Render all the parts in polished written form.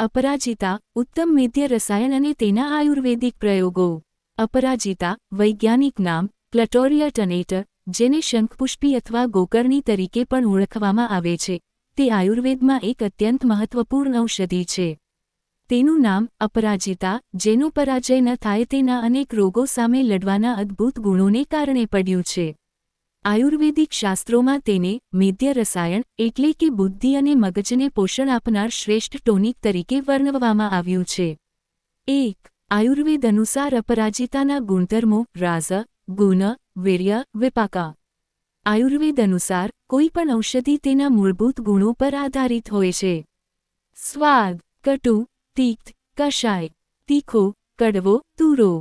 अपराजिता उत्तम मेद्य रसायन અને તેના આયુર્વેદિક પ્રયોગો। अपराजिता વૈજ્ઞાનિક નામ ક્લટોરિયા ટનેટર, જેને શંખપુષ્પી અથવા ગોકર્ણી તરીકે પણ ઓળખવામાં આવે છે, તે આયુર્વેદમાં એક અત્યંત મહત્વપૂર્ણ ઔષધિ છે। તેનું નામ अपराजिता, જેનો પરાજય ન થાય તેના અનેક રોગો સામે લડવાના અદ્ભુત ગુણોને કારણે પડ્યું છે। આયુર્વેદિક શાસ્ત્રોમાં તેને મેદ્ય રસાયણ એટલે કે બુદ્ધિ અને મગજને પોષણ આપનાર શ્રેષ્ઠ ટોનિક તરીકે વર્ણવવામાં આવ્યું છે। 1. આયુર્વેદ અનુસાર अपराजिताના ગુણધર્મો રાસ, ગુણ, વીર્ય, વિપાકા। આયુર્વેદ અનુસાર કોઈ પણ ઔષધિ તેના મૂળભૂત ગુણો પર આધારિત હોય છે। સ્વાદ કટુ, તિક્ત, કષાય, તીખો, કડવો, તુરો।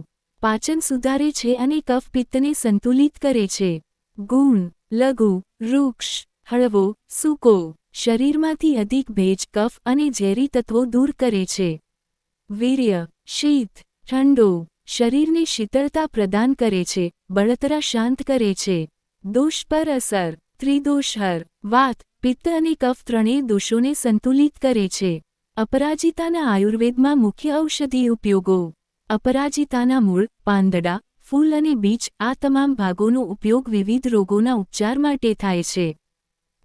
પાચન સુધારે છે અને કફ પિત્તને સંતુલિત કરે છે। ગુણ લઘુ, વૃક્ષ, હળવો, સૂકો, શરીરમાંથી અધિક ભેજ, કફ અને ઝેરી તત્વો દૂર કરે છે। વીર્ય શીત, ઠંડો, શરીરને શીતળતા પ્રદાન કરે છે, બળતરા શાંત કરે છે। દોષ પર અસર ત્રિદોષહર, વાત, પિત્ત અને કફ ત્રણેય દોષોને સંતુલિત કરે છે। अपराजिताના આયુર્વેદમાં મુખ્ય ઔષધિ ઉપયોગો। अपराजिताના મૂળ, પાંદડા, ફૂલ અને બીજ આ તમામ ભાગોનો ઉપયોગ વિવિધ રોગોના ઉપચાર માટે થાય છે।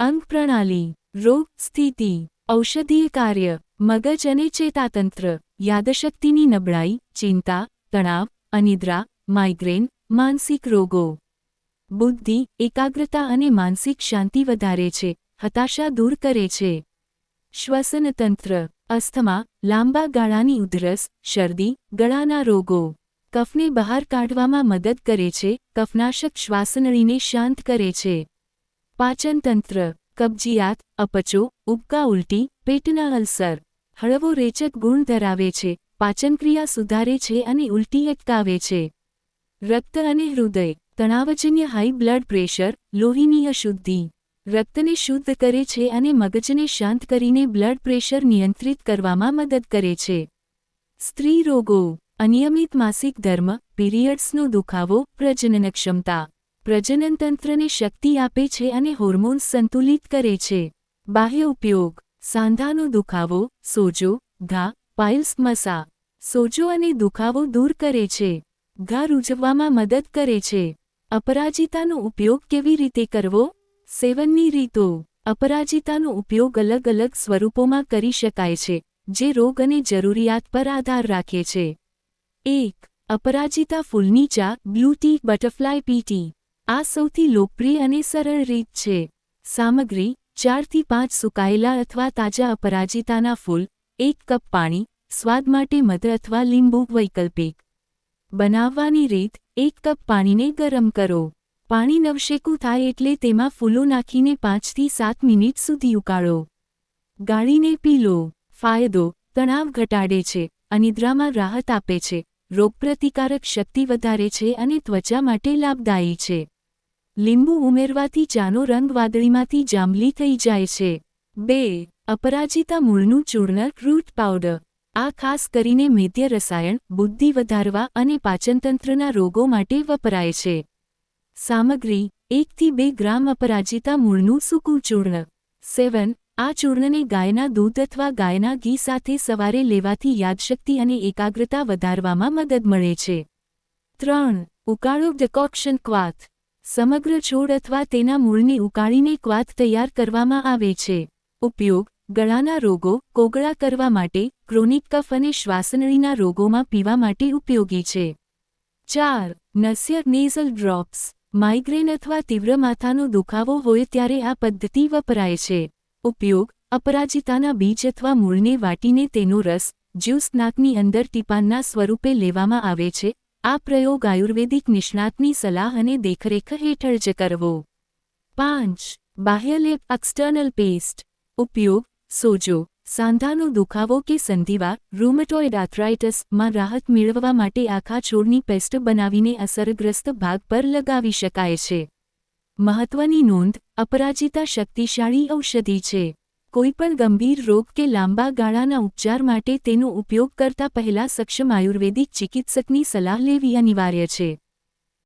અંગ પ્રણાલી, રોગ સ્થિતિ, ઔષધીય કાર્ય, મગજ અને ચેતાતંત્ર, યાદશક્તિની નબળાઈ, ચિંતા, તણાવ, અનિદ્રા, માઇગ્રેન, માનસિક રોગો। બુદ્ધિ, એકાગ્રતા અને માનસિક શાંતિ વધારે છે, હતાશા દૂર કરે છે। શ્વસનતંત્ર, અસ્થમા, લાંબા ગાળાની ઉધરસ, શરદી, ગળાના રોગો। કફને બહાર કાઢવામાં મદદ કરે છે, કફનાશક શ્વાસનળીને શાંત કરે છે। પાચનતંત્ર, કબજિયાત, અપચો, ઉબકા ઉલટી, પેટના અલ્સર। હળવો રેચક ગુણ ધરાવે છે, પાચનક્રિયા સુધારે છે અને ઉલટી અટકાવે છે। રક્ત અને હૃદય, તણાવજન્ય હાઈ બ્લડ પ્રેશર, લોહીની અશુદ્ધિ। રક્તને શુદ્ધ કરે છે અને મગજને શાંત કરીને બ્લડ પ્રેશર નિયંત્રિત કરવામાં મદદ કરે છે। સ્ત્રી રોગો, અનિયમિત માસિક ધર્મ, પીરિયડ્સનો દુખાવો, પ્રજનનક્ષમતા। પ્રજનનતંત્રને શક્તિ આપે છે અને હોર્મોન્સ સંતુલિત કરે છે। બાહ્ય ઉપયોગ, સાંધાનો દુખાવો, સોજો, ઘા, પાઇલ્સ મસા। સોજો અને દુખાવો દૂર કરે છે, ઘા રૂઝવવામાં મદદ કરે છે। अपराजिताનો ઉપયોગ કેવી રીતે કરવો? સેવનની રીતો। अपराजिताનો ઉપયોગ અલગ અલગ સ્વરૂપોમાં કરી શકાય છે, જે રોગ અને જરૂરિયાત પર આધાર રાખે છે। 1. अपराजिता ફૂલની ચા, blue T, butterfly P T. આ સૌથી લોકપ્રિય અને સરળ રીત છે। સામગ્રી: 4 થી 5 સુકાયેલા અથવા તાજા अपराजिताના ફૂલ, 1 કપ પાણી, સ્વાદ માટે મધ અથવા લીંબુ વૈકલ્પિક। બનાવવાની રીત: 1 કપ પાણીને ગરમ કરો। પાણી નવશેકું થાય એટલે તેમાં ફૂલો નાખીને 5 થી 7 મિનિટ સુધી ઉકાળો। ગાળીને પી લો। ફાયદો: તણાવ ઘટાડે છે, અનિદ્રામાં રાહત આપે છે, રોગપ્રતિકારક શક્તિ વધારે છે અને ત્વચા માટે લાભદાયી છે। લીંબુ ઉમેરવાથી ચાનો રંગ વાદળીમાંથી જાંબલી થઈ જાય છે। 2. अपराजिता મૂળનું ચૂર્ણ, રૂટ પાવડર। આ ખાસ કરીને મેદ્ય રસાયણ, બુદ્ધિ વધારવા અને પાચનતંત્રના રોગો માટે વપરાય છે। સામગ્રી: 1 થી 2 ગ્રામ अपराजिता મૂળનું સૂકું ચૂર્ણ। સેવન: આ ચૂર્ણને ગાયના દૂધ અથવા ગાયના ઘી સાથે સવારે લેવાથી યાદશક્તિ અને એકાગ્રતા વધારવામાં મદદ મળે છે। 3. ઉકાળો ડિકોક્શન ક્વાથ। સમગ્ર છોડ અથવા તેના મૂળને ઉકાળીને ક્વાથ તૈયાર કરવામાં આવે છે। ઉપયોગ: ગળાના રોગો, કોગળા કરવા માટે, ક્રોનિક કફ અને શ્વાસનળીના રોગોમાં પીવા માટે ઉપયોગી છે। 4. નસ્ય નેઝલ ડ્રોપ્સ। માઇગ્રેન અથવા તીવ્ર માથાનો દુખાવો હોય ત્યારે આ પદ્ધતિ વપરાય છે। ઉપયોગ: अपराजिताના બીજ અથવા મૂળને વાટીને તેનો રસ, જ્યુસ નાકની અંદર ટીપાનના સ્વરૂપે લેવામાં આવે છે। આ પ્રયોગ આયુર્વેદિક નિષ્ણાતની સલાહ અને દેખરેખ હેઠળ જ કરવો। 5. બાહ્ય લેપ એક્સટર્નલ પેસ્ટ। ઉપયોગ: સોજો, સાંધાનો દુખાવો કે સંધિવા, રૂમટોઇડ આર્થરાઇટિસ માં રાહત મેળવવા માટે આખા છોડની પેસ્ટ બનાવીને અસરગ્રસ્ત ભાગ પર લગાવી શકાય છે। મહત્વની નોંધ: अपराजिता શક્તિશાળી ઔષધિ છે। કોઈપણ ગંભીર રોગ કે લાંબા ગાળાના ઉપચાર માટે તેનો ઉપયોગ કરતા પહેલા સક્ષમ આયુર્વેદિક ચિકિત્સકની સલાહ લેવી અનિવાર્ય છે।